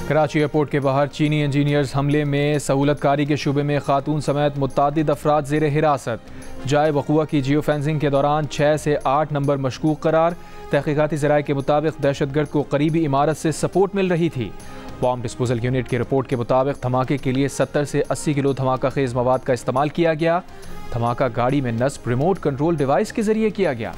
Karachi airport के बाहर चीनी इंजीनियर्स हमले में सहूलतकारी के शुबे में खातून समेत मुतअद्दिद अफराद ज़ेर हिरासत। जाए वक़ुआ की जियो फेंसिंग के दौरान 6 से 8 नंबर मशकूक करार। तहकीकाती ज़राए के मुताबिक दहशतगर्द को करीबी इमारत से सपोर्ट मिल रही थी। बॉम्ब डिस्पोजल यूनिट की रिपोर्ट के मुताबिक धमाके के लिए 70 से 80 किलो धमाका खेज मवाद का इस्तेमाल किया गया। धमाका गाड़ी में नस्ब रिमोट कंट्रोल डिवाइस के जरिए किया गया।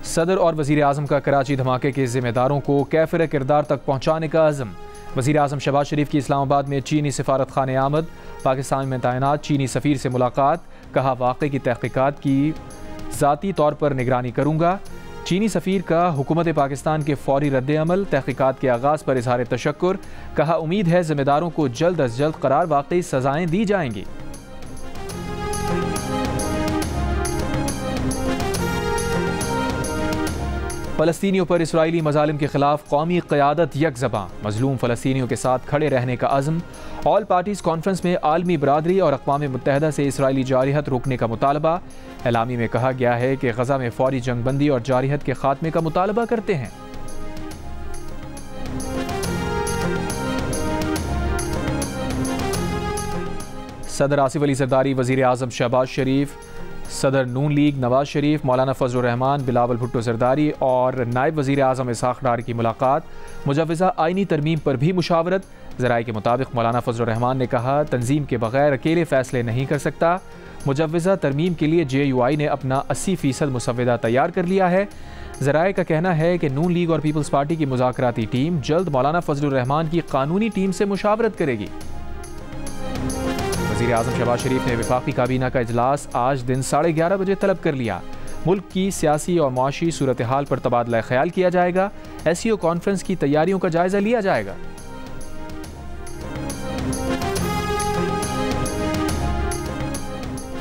सदर और वज़ीर आज़म का कराची धमाके के जिम्मेदारों को कैफिर किरदार तक पहुँचाने का अज़म। वज़ीर आज़म शहबाज शरीफ की इस्लामाबाद में चीनी सिफारत खाने आमद। पाकिस्तान में तैनात चीनी सफ़ीर से मुलाकात। कहा वाक़े की तहक़ीक़ात की ज़ाती तौर पर निगरानी करूँगा। चीनी सफ़ीर का हुकूमत पाकिस्तान के फ़ौरी रद्द-ए-अमल। तहक़ीक़ात के आगाज़ पर इज़हार तशक्कुर। कहा उम्मीद है ज़िम्मेदारों को जल्द अज जल्द करार वाक़ई सज़ाएँ दी जाएंगी। फ़लस्तीनियों पर इसराइली मज़ालिम के ख़िलाफ़ कौमी क़यादत यकज़बां। मज़लूम फ़लस्तीनियों के साथ खड़े रहने का अज़्म। ऑल पार्टीज़ कॉन्फ्रेंस में आलमी बरादरी और अक़वाम मुत्तहिदा से इसराइली जारिहत रोकने का मुतालबा। एलामी में कहा गया है कि गज़ा में फ़ौरी जंगबंदी और जारिहत के ख़ात्मे का मुतालबा करते हैं। सदर आसिफ अली ज़रदारी, वज़ीर आज़म शहबाज शरीफ, सदर नून लीग नवाज शरीफ, मौलाना फजल रहमान, बिलावल भुट्टो ज़रदारी और नायब वज़ीर आज़म इसहाक़ डार की मुलाकात। मुजव्वज़ा आइनी तरमीम पर भी मुशावरत। ज़राए के मुताबिक मौलाना फजल रहमान ने कहा तंजीम के बगैर अकेले फ़ैसले नहीं कर सकता। मुजव्वज़ा तरमीम के लिए JUI ने अपना 80% मुसव्वदा तैयार कर लिया है। ज़राए का कहना है कि नून लीग और पीपल्स पार्टी की मुज़ाकराती टीम जल्द मौलाना फजल रहमान की कानूनी टीम से मुशावरत करेगी। वज़ीर आज़म शहबाज शरीफ ने वफाकी काबीना का इजलास आज दिन 11:30 बजे तलब कर लिया। मुल्क की सियासी और माशी सूरत हाल पर तबादला ख्याल किया जाएगा। SCO कॉन्फ्रेंस की तैयारियों का जायजा लिया जाएगा।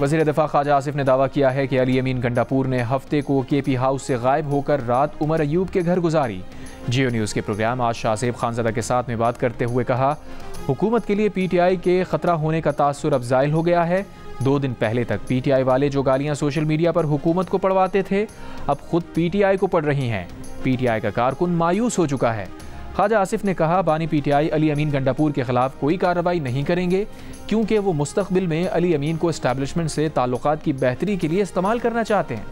वज़ीर दिफा ख्वाजा आसिफ ने दावा किया है कि अली अमीन गंडापुर ने हफ्ते को KP हाउस से गायब होकर रात उमर अयूब के घर गुजारी। जियो न्यूज़ के प्रोग्राम आज शाहज़ेब खानज़ादा के साथ में बात करते हुए कहा हुकूमत के लिए PTI के ख़तरा होने का तासुर अब ज़ाहिल हो गया है। 2 दिन पहले तक PTI वाले जो गालियाँ सोशल मीडिया पर हुकूमत को पढ़वाते थे अब खुद PTI को पढ़ रही हैं। PTI का कारकुन मायूस हो चुका है। ख्वाजा आसिफ ने कहा बानी PTI अली अमीन गंडापुर के खिलाफ कोई कार्रवाई नहीं करेंगे क्योंकि वो मुस्तक़बिल में अली अमीन को एस्टैब्लिशमेंट से ताल्लुकात की बेहतरी के लिए इस्तेमाल करना चाहते हैं।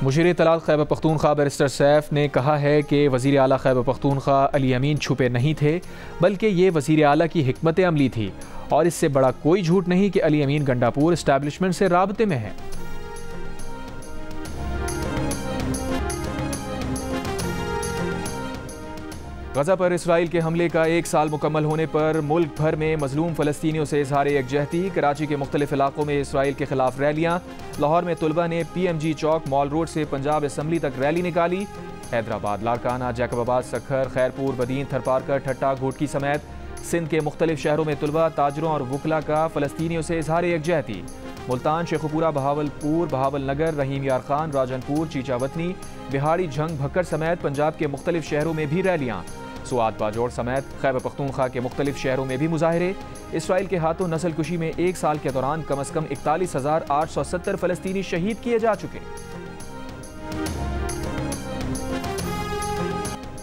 मुशीर तलाक़ खैबर पख्तूनख्वा बैरिस्टर सैफ ने कहा है कि वज़ीर आला खैबर पख्तूनख्वा अली अमीन छुपे नहीं थे बल्कि ये वज़ीर आला की हिकमत अमली थी और इससे बड़ा कोई झूठ नहीं कि अली अमीन गंडापुर एस्टैब्लिशमेंट से राबते में है। गज़ा पर इसराइल के हमले का 1 साल मुकम्मल होने पर मुल्क भर में मज़लूम फ़लस्तीनियों से इज़हार यकजहती। कराची के मुख्तलिफ इलाकों में इसराइल के खिलाफ रैलियाँ। लाहौर में तुलबा ने PMG चौक मॉल रोड से पंजाब असम्बली तक रैली निकाली। हैदराबाद, लाड़काना, जैकबाबाद, सखर, खैरपुर, बदीन, थरपारकर, ठट्टा, घोटकी समेत सिंध के मुख्तलिफ शहरों में तुलबा, ताजरों और वकला का फ़लस्तीनियों से इज़हार यकजहती। मुल्तान, शेखुपुरा, बहावलपुर, बहावल नगर, रहीम यार खान, राजनपुर, चीचावतनी, बिहाड़ी, झंग, भक्कर समेत पंजाब के मुख्तलिफ शहरों में भी रैलियाँ। सुआद, बाजौर समेत खैबर पख्तूनख्वा के मुख्तलिफ शहरों में भी मुजाहरे। इसराइल के हाथों नस्ल कुशी में 1 साल के दौरान कम अज़ कम 41,870 फ़लस्तीनी शहीद किए जा चुके।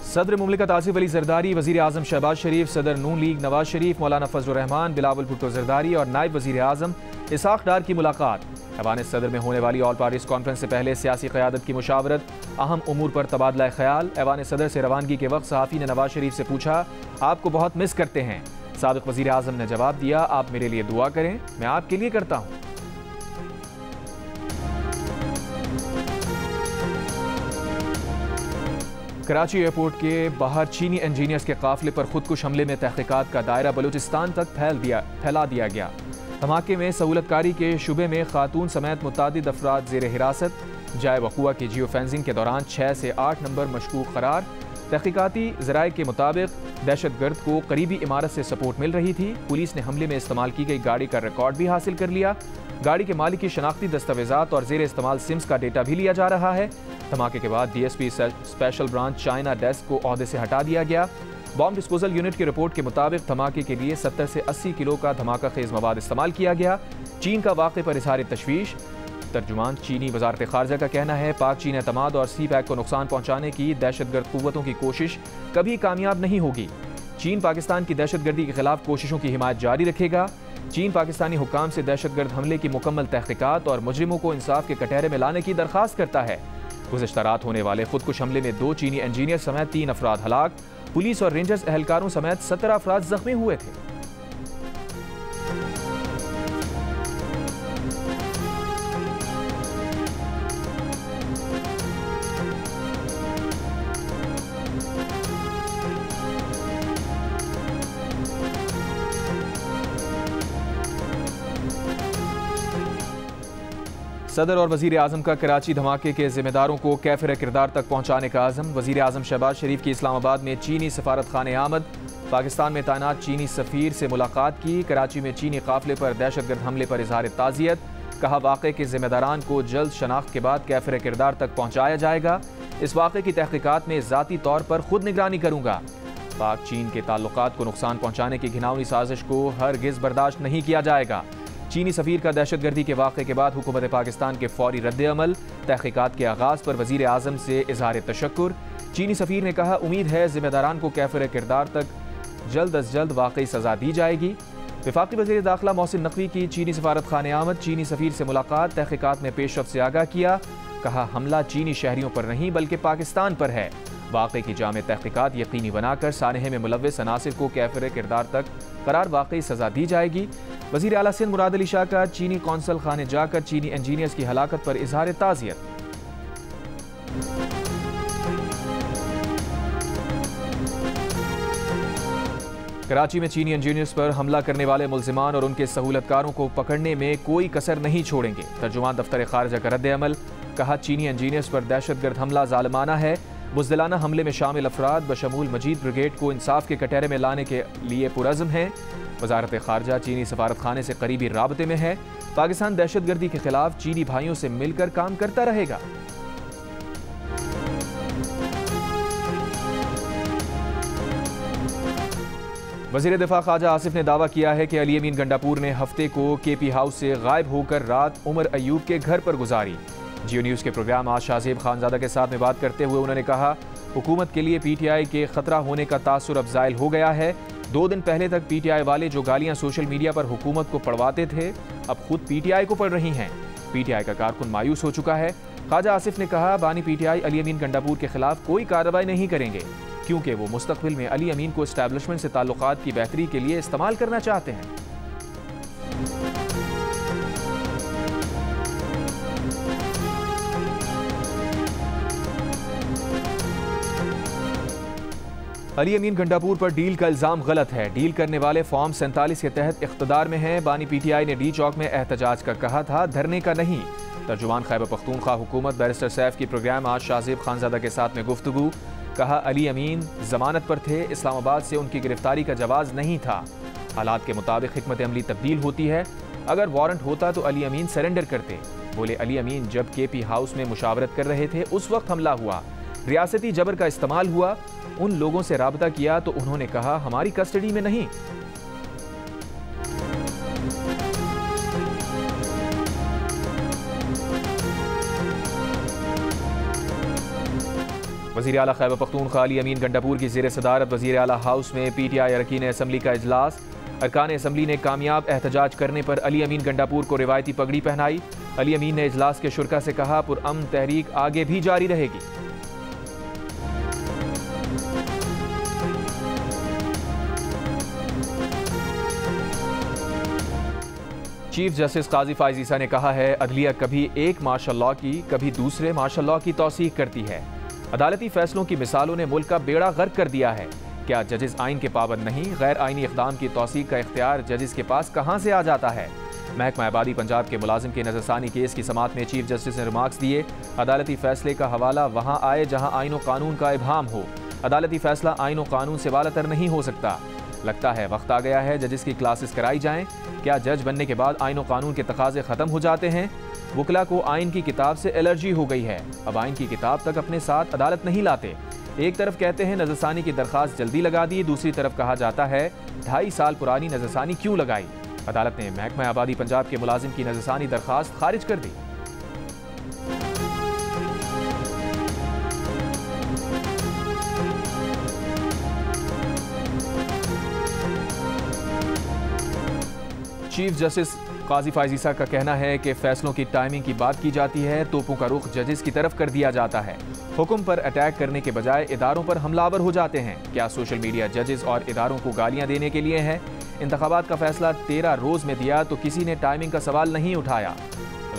सदर मुमलिकत आसिफ अली ज़रदारी, वज़ीर आज़म शहबाज शरीफ, सदर नून लीग नवाज शरीफ, मौलाना फजल रहमान, बिलावल भुट्टो ज़रदारी और नायब वज़ीर आज़म इसहाक़ डार की मुलाकात। ऐवान सदर में होने वाली ऑल पार्टीज़ कॉन्फ्रेंस से पहले सियासी क़यादत की मुशावरत। अहम उमूर पर तबादला ख्याल। ऐवान सदर से रवानगी के वक्त सहाफ़ी ने नवाज शरीफ से पूछा आपको बहुत मिस करते हैं। साबिक़ वज़ीर आज़म ने जवाब दिया आप मेरे लिए दुआ करें, मैं आपके लिए करता हूँ। कराची एयरपोर्ट के बाहर चीनी इंजीनियर्स के काफिले पर खुदकुश हमले में तहक़ीक़ात का दायरा बलूचिस्तान तक फैला दिया गया। धमाके में सहूलतकारी के शुबे में खातून समेत मुतअद्दिद अफराद ज़ेर हिरासत। जाए वक़ुआ की जियो फेंसिंग के दौरान 6 से 8 नंबर मशकूक करार। तहक़ीक़ाती ज़राए के मुताबिक दहशतगर्द को करीबी इमारत से सपोर्ट मिल रही थी। पुलिस ने हमले में इस्तेमाल की गई गाड़ी का रिकॉर्ड भी हासिल कर लिया। गाड़ी के मालिक की शनाख्ती दस्तावेज़ात और ज़ेर इस्तेमाल सिम्स का डेटा भी लिया जा रहा है। धमाके के बाद DSP special branch China desk को ओहदे से हटा दिया गया। बॉम्ब डिस्पोजल यूनिट की रिपोर्ट के मुताबिक धमाके के लिए 70 से 80 किलो का धमाका खेज मवाद इस्तेमाल किया गया। चीन का वाक़े पर इज़हार तशवीश। तर्जुमान चीनी वजारत खारजा का कहना है, पाक चीन एतमाद और सी पैक को नुकसान पहुंचाने की दहशतगर्द कुव्वतों की कोशिश कभी कामयाब नहीं होगी। चीन पाकिस्तान की दहशतगर्दी के खिलाफ कोशिशों की हिमायत जारी रखेगा। चीन पाकिस्तानी हुक्काम से दहशतगर्द हमले की मुकम्मल तहकीकात और मुजरिमों को इंसाफ के कटहरे में लाने की दरख्वास्त करता है। गुज़श्ता रात होने वाले खुदकुश हमले में 2 चीनी इंजीनियर समेत 3 अफराद हलाक, पुलिस और रेंजर्स एहलकारों समेत 17 अफराद जख्मी हुए थे। सदर और वज़ीर आज़म का कराची धमाके के जिम्मेदारों को कैफिर किरदार तक पहुँचाने का आज़म। वज़ीर आज़म शहबाज शरीफ की इस्लामाबाद में चीनी सफारत खाने आमद। पाकिस्तान में तैनात चीनी सफ़ीर से मुलाकात की। कराची में चीनी काफ़िले पर दहशतगर्द हमले पर इज़हार ताज़ियत। कहा, वाक़े के जिम्मेदारान को जल्द शनाख्त के बाद कैफिर किरदार तक पहुँचाया जाएगा। इस वाक़े की तहक़ीक़ात में ज़ाती तौर पर खुद निगरानी करूँगा। पाक चीन के ताल्लुकात को नुकसान पहुँचाने की घिनौनी साजिश को हरगिज़ बर्दाश्त नहीं किया जाएगा। चीनी सफ़ीर का दहशतगर्दी के वाक़े के बाद हुकूमत पाकिस्तान के फौरी रद्द-ए-अमल। तहक़ीक़ात के आगाज़ पर वज़ीर आज़म से इज़हार तशक्कुर। चीनी सफ़ीर ने कहा, उम्मीद है ज़िम्मेदारान को कैफिर किरदार तक जल्द अज जल्द वाकई सज़ा दी जाएगी। वफ़ाक़ी वज़ीर दाखिला मोहसिन नकवी की चीनी सफारत खाने आमद। चीनी सफ़ीर से मुलाकात, तहक़ीक़ात में पेशरफ़्त से आगाह किया। कहा, हमला चीनी शहरियों पर नहीं बल्कि पाकिस्तान पर है। वाक़े की जामे तहक़ीक़ात यकीनी बनाकर सानहे में मुलव्वस अनासिर को कैफिर किरदार तक करार वाकई सज़ा दी जाएगी। वज़ीर आला सिंध मुराद अली शाह का चीनी कौंसल खाने जाकर चीनी इंजीनियर्स की हलाकत पर इज़हार ताज़ियत। कराची में चीनी इंजीनियर्स पर हमला करने वाले मुल्ज़िमान और उनके सहूलतकारों को पकड़ने में कोई कसर नहीं छोड़ेंगे। तर्जुमान दफ्तर खारजा का रद्द-ए-अमल। कहा, चीनी इंजीनियर्स पर दहशतगर्द हमला ज़ालिमाना है। बुज़दिलाना हमले में शामिल अफराद बशमूल मजीद ब्रिगेड को इंसाफ के कटहरे में लाने के लिए पुरज़्म हैं। वज़ारत खारजा चीनी सफारत खाने से करीबी राबते में है। पाकिस्तान दहशतगर्दी के खिलाफ चीनी भाइयों से मिलकर काम करता रहेगा। वज़ीर दिफा ख्वाजा आसिफ ने दावा किया है कि अली अमीन गंडापुर ने हफ्ते को केपी हाउस से गायब होकर रात उमर अयूब के घर पर गुजारी। जियो न्यूज़ के प्रोग्राम आज शाहज़ेब खानज़ादा के साथ में बात करते हुए उन्होंने कहा, हुकूमत के लिए पीटीआई के खतरा होने का तासुर अब ज़ायल हो गया है। 2 दिन पहले तक पीटीआई वाले जो गालियां सोशल मीडिया पर हुकूमत को पढ़वाते थे, अब खुद पीटीआई को पढ़ रही हैं। पीटीआई का कारकुन मायूस हो चुका है। ख्वाजा आसिफ ने कहा, बानी पीटीआई अली अमीन गंडापुर के खिलाफ कोई कार्रवाई नहीं करेंगे क्योंकि वो मुस्तकबिल में अली अमीन को एस्टैब्लिशमेंट से ताल्लुकात की बेहतरी के लिए इस्तेमाल करना चाहते हैं। अली अमीन गंडापुर पर डील का इल्ज़ाम गलत है। डील करने वाले फॉर्म 47 के तहत इख्तिदार में हैं। बानी पीटीआई ने डी चौक में एहतजाज का कहा था, धरने का नहीं। तर्जुमान खैबर पख्तूनख्वा हुकूमत बैरिस्टर सैफ की प्रोग्राम आज शाहज़ेब खानज़ादा के साथ में गुफ्तगू। कहा, अली अमीन जमानत पर थे, इस्लामाबाद से उनकी गिरफ्तारी का जवाज़ नहीं था। हालात के मुताबिक हिकमत अमली तब्दील होती है। अगर वारंट होता तो अली अमीन सरेंडर करते। बोले, अली अमीन जब केपी हाउस में मुशावरत कर रहे थे उस वक्त हमला हुआ, रियासती जबर का इस्तेमाल हुआ। उन लोगों से राबता किया तो उन्होंने कहा हमारी कस्टडी में नहीं। वज़ीर आला खैबर पख्तूनख्वा अली अमीन गंडापुर की ज़ेर सदारत वज़ीर आला हाउस में पीटीआई अरकान असम्बली का इजलास। अरकान असम्बली ने कामयाब एहतजाज करने पर अली अमीन गंडापुर को रिवायती पगड़ी पहनाई। अली अमीन ने इजलास के शुरका से कहा, पुरअमन तहरीक आगे भी जारी रहेगी। चीफ जस्टिस काजी फाइज ईसा ने कहा है, अदलिया कभी एक मार्शल लॉ की कभी दूसरे मार्शल लॉ की तौसीक करती है। अदालती फैसलों की मिसालों ने मुल्क का बेड़ा गर्क कर दिया है। क्या जजेस आइन के पाबंद नहीं? गैर आइनी इक़दाम की तौसीक का इख्तियार जजेस के पास कहाँ से आ जाता है? महकमा आबादी पंजाब के मुलाजिम के नजरसानी केस की समाअत में चीफ जस्टिस ने रिमार्क्स दिए, अदालती फैसले का हवाला वहाँ आए जहाँ आइन व कानून का इब्हाम हो। अदालती फैसला आइन व कानून से वालातर नहीं हो सकता। लगता है वक्त आ गया है जजेस की क्लासेस कराई जाएं। क्या जज बनने के बाद आइन व कानून के तकाजे ख़त्म हो जाते हैं? वकला को आइन की किताब से एलर्जी हो गई है, अब आइन की किताब तक अपने साथ अदालत नहीं लाते। एक तरफ कहते हैं नजरसानी की दरखास्त जल्दी लगा दी, दूसरी तरफ कहा जाता है 2.5 साल पुरानी नजरसानी क्यों लगाई। अदालत ने महकमा आबादी पंजाब के मुलाजिम की नजरसानी दरखास्त खारिज कर दी। चीफ जस्टिस काजी फायज ईसा का कहना है कि फैसलों की टाइमिंग की बात की जाती है, तोपों का रुख जजेस की तरफ कर दिया जाता है। हुक्म पर अटैक करने के बजाय इदारों पर हमलावर हो जाते हैं। क्या सोशल मीडिया जजेस और इदारों को गालियां देने के लिए है? इंतखाबात का फैसला 13 रोज में दिया तो किसी ने टाइमिंग का सवाल नहीं उठाया।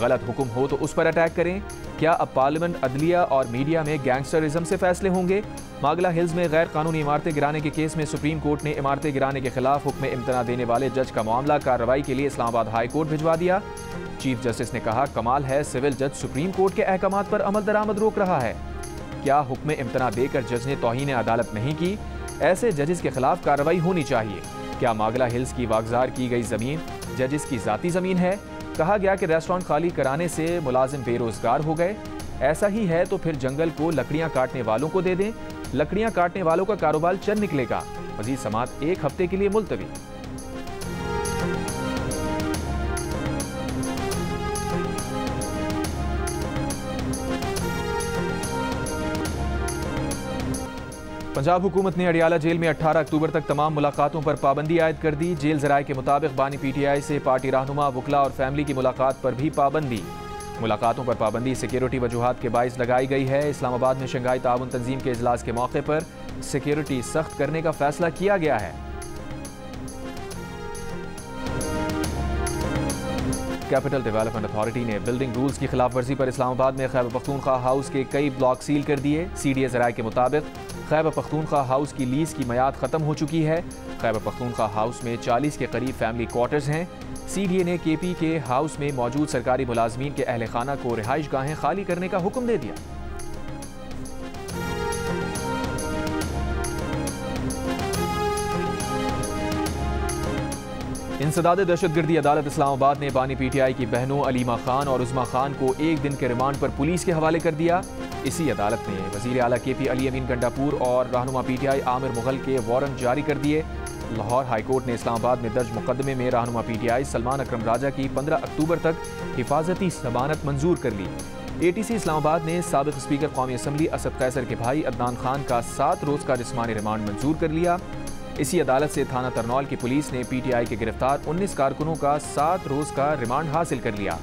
गलत हुक्म हो तो उस पर अटैक करें। क्या अब पार्लियामेंट, अदलिया और मीडिया में गैंगस्टरिज्म से फैसले होंगे? मागला हिल्स में गैर कानूनी इमारतें गिराने के केस में सुप्रीम कोर्ट ने इमारतें गिराने के खिलाफ हुक्म इम्तना देने वाले जज का मामला कार्रवाई के लिए इस्लामाबाद हाई कोर्ट भिजवा दिया। चीफ जस्टिस ने कहा, कमाल है सिविल जज सुप्रीम कोर्ट के अहकाम पर अमल दरामद रोक रहा है। क्या हुक्म इम्तना देकर जज ने तौहीन अदालत नहीं की? ऐसे जजेस के खिलाफ कार्रवाई होनी चाहिए। क्या मागला हिल्स की वागजार की गई जमीन जजेस की जाती जमीन है? कहा गया कि रेस्टोरेंट खाली कराने से मुलाजिम बेरोजगार हो गए। ऐसा ही है तो फिर जंगल को लकड़ियां काटने वालों को दे दें, लकड़ियां काटने वालों का कारोबार चल निकलेगा। मजीद समाअत 1 हफ्ते के लिए मुलतवी। पंजाब हुकूमत ने अडियाला जेल में 18 अक्टूबर तक तमाम मुलाकातों पर पाबंदी आयद कर दी। जेल ज़राए के मुताबिक बानी PTI से पार्टी रहनुमा, वकला और फैमिली की मुलाकात पर भी पाबंदी। मुलाकातों पर पाबंदी सिक्योरिटी वजूहात के बाइस लगाई गई है। इस्लामाबाद में शंघाई ताउन तंजीम के इजलास के मौके पर सिक्योरिटी सख्त करने का फैसला किया गया है। कैपिटल डेवलपमेंट अथॉरिटी ने बिल्डिंग रूल्स की खिलाफ वर्जी पर इस्लामाबाद में खैबर पख्तूनख्वा हाउस के कई ब्लॉक सील कर दिए। CDA ज़राए के मुताबिक खैबर पख्तूनख्वा हाउस की लीज की मियाद खत्म हो चुकी है। खैबर पख्तूनख्वा हाउस में 40 के करीब फैमिली क्वार्टर्स हैं। CDA ने KP के हाउस में मौजूद सरकारी मुलाजमीन के अहल खाना को रिहाइश गाहें खाली करने का हुक्म दे दिया। इंसदाद दहशतगर्दी अदालत इस्लामाबाद ने बानी PTI की बहनों अलीमा खान और उज़मा खान को 1 दिन के रिमांड पर पुलिस के हवाले कर दिया। इसी अदालत ने वज़ीर आला KP अली अमीन गंडापुर और रहनुमा PTI आमिर मुगल के वारंट जारी कर दिए। लाहौर हाईकोर्ट ने इस्लामाबाद में दर्ज मुकदमे में रहनुमा PTI सलमान अकरम राजा की 15 अक्टूबर तक हिफाजती जमानत मंजूर कर ली। ATC इस्लामाबाद ने साबिक स्पीकर कौमी असम्बली असद कैसर के भाई अदनान खान का 7 रोज़ का जिस्मानी रिमांड मंजूर कर लिया। इसी अदालत से थाना तरनौल की पुलिस ने PTI के गिरफ्तार 19 कारकुनों का 7 रोज़ का रिमांड हासिल कर लिया।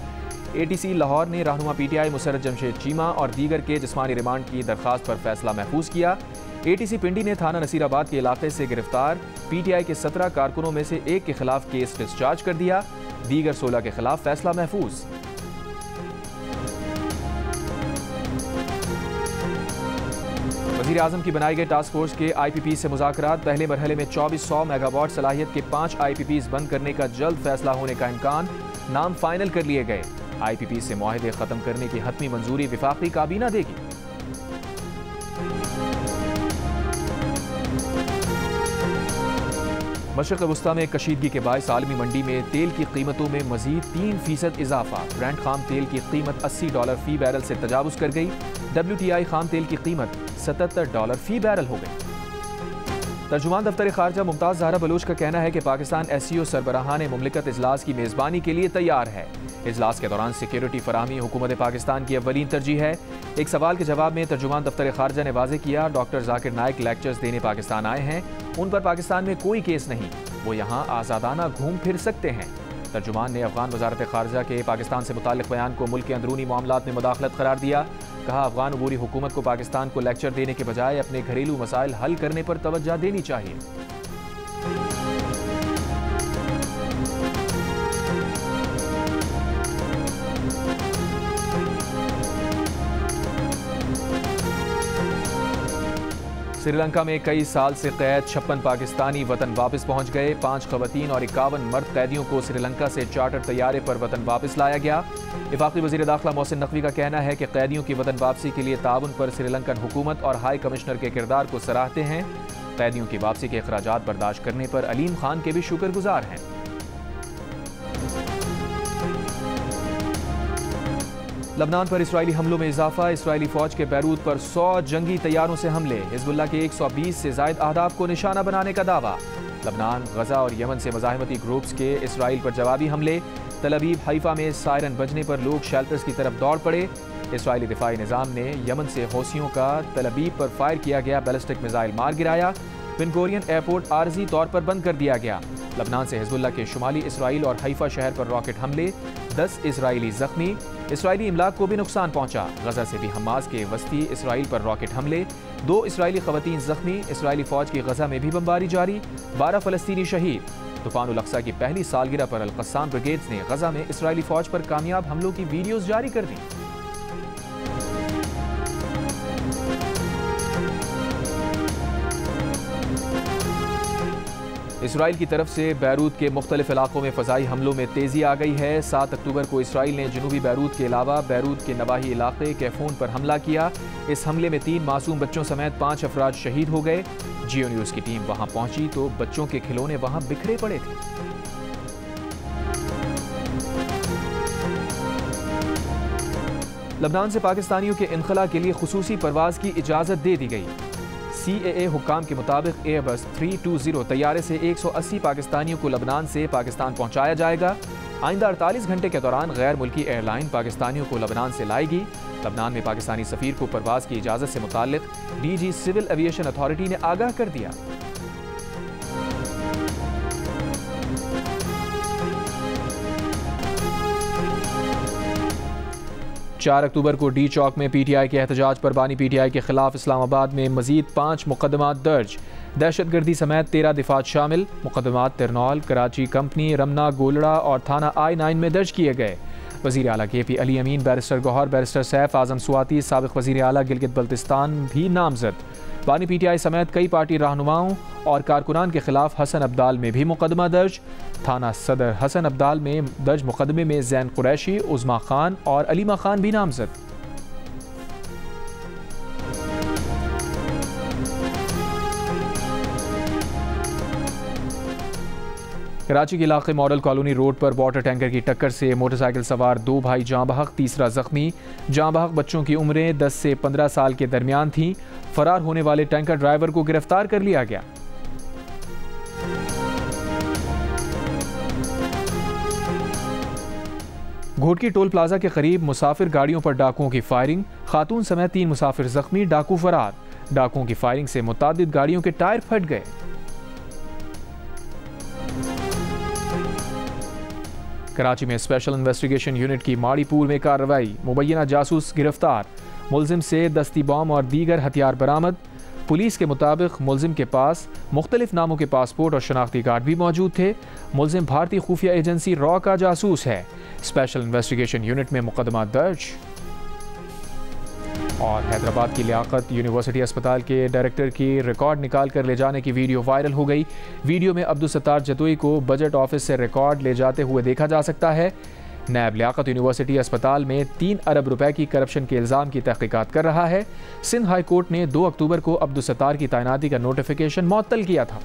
ATC लाहौर ने रहनुमा PTI मुसर्रत जमशेद चीमा और दीगर के जिस्मानी रिमांड की दरख्वास्त पर फैसला महफूज किया। ATC पिंडी ने थाना नसीराबाद के इलाके से गिरफ्तार PTI के 17 कारकुनों में से 1 के खिलाफ केस डिस्चार्ज कर दिया। दीगर 16 के खिलाफ फैसला महफूज। वज़ीर आज़म की बनाई गई टास्क फोर्स के IPP से मुज़ाकरात। पहले मरहले में 2400 मेगावाट सलाहियत के 5 IPPs बंद करने का जल्द फैसला होने का इम्कान। नाम फाइनल कर लिए गए। IPP से मुआहदे खत्म करने की हतमी मंजूरी विफाकी काबीना देगी। मशरिक़ वस्ता में कशीदगी के बायस आलमी मंडी में तेल की कीमतों में मजीद 3% इजाफा। ब्रेंट खाम तेल की कीमत $80 फी बैरल से तजावुज़ कर गई। WTI खाम तेल की कीमत $77 फी बैरल हो गई। तर्जुमान दफ्तर खारजा मुमताज़ ज़हरा बलूच का कहना है कि पाकिस्तान SCO सरबराहान मुमलिकत इजलास की मेज़बानी के लिए तैयार है। इजलास के दौरान सिक्योरिटी फराहमी हुकूमत पाकिस्तान की अव्वलीन तरजीह है। एक सवाल के जवाब में तर्जुमान दफ्तर खारजा ने वाज़ेह किया, डॉक्टर जाकिर नाइक लेक्चर्स देने पाकिस्तान आए हैं, उन पर पाकिस्तान में कोई केस नहीं, वो यहाँ आज़ादाना घूम फिर सकते हैं। तर्जुमान ने अफगान वजारत खारजा के पाकिस्तान से मुताल्लिक़ बयान को मुल्क के अंदरूनी मामलात में मुदाखलत करार दिया। कहा, अफगान अबूरी हुकूमत को पाकिस्तान को लेक्चर देने के बजाय अपने घरेलू मसाइल हल करने पर तवज्जो देनी चाहिए। श्रीलंका में कई साल से कैद 56 पाकिस्तानी वतन वापस पहुंच गए। 5 खवातीन और 51 मर्द कैदियों को श्रीलंका से चार्टर तैयारे पर वतन वापस लाया गया। वफाकी वज़ीर दाखिला मोहसिन नकवी का कहना है कि कैदियों की वतन वापसी के लिए ताउन पर श्रीलंकन हुकूमत और हाई कमिश्नर के किरदार को सराहते हैं। कैदियों की वापसी के अखराजात बर्दाश्त करने पर अलीम खान के भी शुक्रगुजार हैं। लबनान पर इसराइली हमलों में इजाफा। इसराइली फौज के बैरूत पर 100 जंगी तैयारों से हमले। हिजबुल्लाह के 120 से जायद अहदाफ को निशाना बनाने का दावा। लबनान, गजा और यमन से मज़ाहमती ग्रुप्स के इसराइल पर जवाबी हमले। तल अवीव, हाइफा में सायरन बजने पर लोग शेल्टर्स की तरफ दौड़ पड़े। इसराइली दिफाई निज़ाम ने यमन से हौसियों का तल अवीव पर फायर किया गया बैलिस्टिक मिसाइल मार गिराया। बेन गुरियन एयरपोर्ट आर्जी तौर पर बंद कर दिया गया। लबनान से हिजबुल्लाह के शुमाली इसराइल और हाइफा शहर पर रॉकेट हमले। 10 इसराइली जख्मी। इसराइली इमलाक को भी नुकसान पहुंचा। गजा से भी हमास के वस्ती इसराइल पर रॉकेट हमले। 2 इसराइली खवातीन जख्मी। इसराइली फौज की गजा में भी बमबारी जारी। 12 फलस्तीनी शहीद। तूफान उल अक्सा की पहली सालगिरह पर अल कस्साम ब्रिगेड्स ने गजा में इसराइली फौज पर कामयाब हमलों की वीडियोज जारी कर दी। इसराइल की तरफ से बैरूत के मुख्तलिफ इलाकों में फ़ज़ाई हमलों में तेज़ी आ गई है। 7 अक्टूबर को इसराइल ने जनूबी बैरूत के अलावा बैरूत के नवाही इलाके कैफून पर हमला किया। इस हमले में 3 मासूम बच्चों समेत 5 अफराद शहीद हो गए। जियो न्यूज़ की टीम वहां पहुंची तो बच्चों के खिलौने वहां बिखरे पड़े थे। लबनान से पाकिस्तानियों के इनखला के लिए खुसूसी परवाज की इजाज़त दे दी गई। CAA हुक्काम के मुताबिक एयरबस 320 तैयारे से 180 पाकिस्तानियों को लबनान से पाकिस्तान पहुंचाया जाएगा। आइंदा 48 घंटे के दौरान गैर मुल्की एयरलाइन पाकिस्तानियों को लबनान से लाएगी। लबनान में पाकिस्तानी सफ़ीर को परवाज की इजाज़त से मुताल्लिक DG सिविल एविएशन अथॉरिटी ने आगाह कर दिया। चार अक्टूबर को डी चौक में PTI के एहतजाज पर बानी PTI के खिलाफ इस्लामाबाद में मजीद 5 मुकदमात दर्ज। दहशतगर्दी समेत 13 दिफात शामिल। मुकदमात तिरनौल, कराची कंपनी, रमना, गोलड़ा और थाना I-9 में दर्ज किए गए। वज़ीर आला KP अली अमीन, बैरिस्टर गौहर, बैरिस्टर सैफ आज़म स्वाति, साबिक़ वज़ीर आला गिलगित बल्तिस्तान भी नामजद। बानी PTI समेत कई पार्टी रहनुमाओं और कारकुनान के खिलाफ हसन अब्दाल में भी मुकदमा दर्ज। थाना सदर हसन अब्दाल में दर्ज मुकदमे में जैन कुरैशी, उज़मा खान और अलीमा खान भी नामजद। कराची के इलाके मॉडल कॉलोनी रोड पर वाटर टैंकर की टक्कर से मोटरसाइकिल सवार 2 भाई जाँ बहक, तीसरा जख्मी। जाँ बहक बच्चों की उम्रें 10 से 15 साल के दरमियान थीं। फरार होने वाले टैंकर ड्राइवर को गिरफ्तार कर लिया गया। घोटकी टोल प्लाजा के करीब मुसाफिर गाड़ियों पर डाकुओं की फायरिंग। खातून समेत 3 मुसाफिर जख्मी, डाकू फरार। डाकुओं की फायरिंग से मुतादिद गाड़ियों के टायर फट गए। कराची में स्पेशल इन्वेस्टिगेशन यूनिट की माड़ीपुर में कार्रवाई। मुबैना जासूस गिरफ्तार। मुलजिम से दस्ती बम और दीगर हथियार बरामद। पुलिस के मुताबिक मुलजिम के पास मुख्तलिफ नामों के पासपोर्ट और शनाख्ती कार्ड भी मौजूद थे। मुलजिम भारतीय खुफिया एजेंसी रॉ का जासूस है। स्पेशल इन्वेस्टिगेशन यूनिट में मुकदमा दर्ज। और हैदराबाद की लियाकत यूनिवर्सिटी अस्पताल के डायरेक्टर की रिकॉर्ड निकाल कर ले जाने की वीडियो वायरल हो गई। वीडियो में अब्दुल सत्तार जतोई को बजट ऑफिस से रिकॉर्ड ले जाते हुए देखा जा सकता है। नैब लियाकत यूनिवर्सिटी अस्पताल में 3 अरब रुपए की करप्शन के इल्ज़ाम की तहकीकात कर रहा है। सिंध हाई कोर्ट ने 2 अक्टूबर को अब्दुल सत्तार की तैनाती का नोटिफिकेशन मुअत्तल किया था।